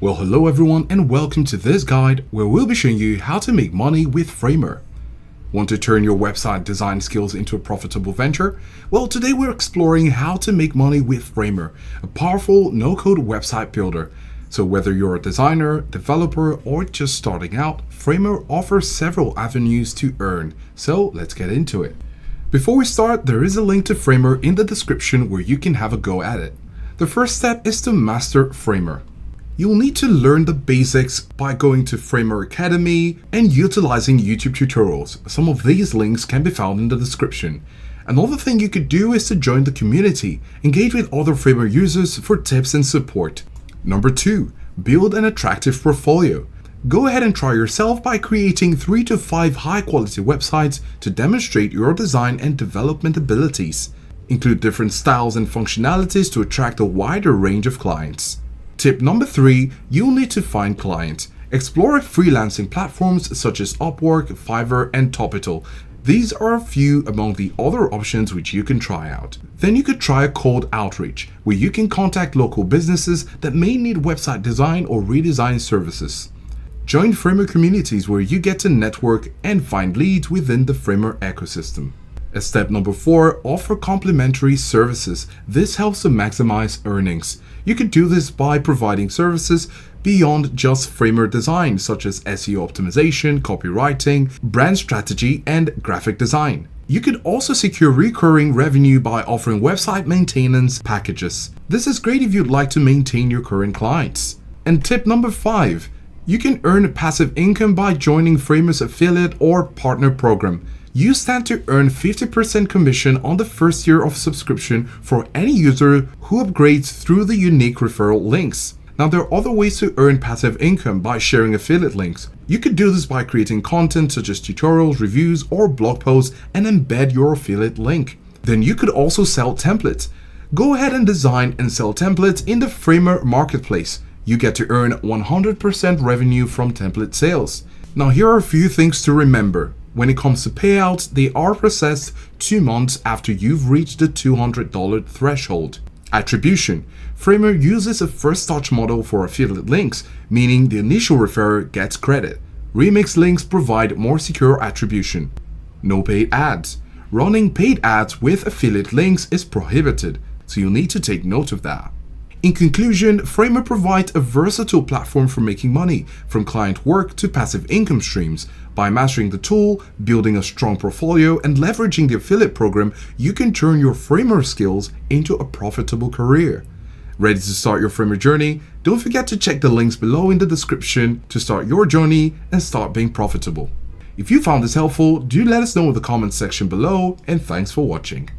Well, hello everyone and welcome to this guide where we'll be showing you how to make money with Framer. Want to turn your website design skills into a profitable venture? Well, today we're exploring how to make money with Framer, a powerful no-code website builder. So whether you're a designer, developer, or just starting out, Framer offers several avenues to earn. So let's get into it. Before we start, there is a link to Framer in the description where you can have a go at it. The first step is to master Framer. You'll need to learn the basics by going to Framer Academy and utilizing YouTube tutorials. Some of these links can be found in the description. Another thing you could do is to join the community, engage with other Framer users for tips and support. Number 2, build an attractive portfolio. Go ahead and try yourself by creating 3 to 5 high-quality websites to demonstrate your design and development abilities. Include different styles and functionalities to attract a wider range of clients. Tip number 3, you'll need to find clients. Explore freelancing platforms such as Upwork, Fiverr, and Topital. These are a few among the other options which you can try out. Then you could try a cold outreach, where you can contact local businesses that may need website design or redesign services. Join Framer communities where you get to network and find leads within the Framer ecosystem. As step number 4, offer complimentary services. This helps to maximize earnings. You could do this by providing services beyond just Framer design, such as SEO optimization, copywriting, brand strategy, and graphic design. You could also secure recurring revenue by offering website maintenance packages. This is great if you'd like to maintain your current clients. And tip number 5, you can earn passive income by joining Framer's affiliate or partner program. You stand to earn 50% commission on the first year of subscription for any user who upgrades through the unique referral links. Now, there are other ways to earn passive income by sharing affiliate links. You could do this by creating content such as tutorials, reviews, or blog posts and embed your affiliate link. Then you could also sell templates. Go ahead and design and sell templates in the Framer marketplace. You get to earn 100% revenue from template sales. Now, here are a few things to remember. When it comes to payouts, they are processed 2 months after you've reached the $200 threshold. Attribution. Framer uses a first touch model for affiliate links, meaning the initial referrer gets credit. Remix links provide more secure attribution. No paid ads. Running paid ads with affiliate links is prohibited, so you'll need to take note of that. In conclusion, Framer provides a versatile platform for making money, from client work to passive income streams. By mastering the tool, building a strong portfolio, and leveraging the affiliate program, you can turn your Framer skills into a profitable career. Ready to start your Framer journey? Don't forget to check the links below in the description to start your journey and start being profitable. If you found this helpful, do let us know in the comments section below, and thanks for watching.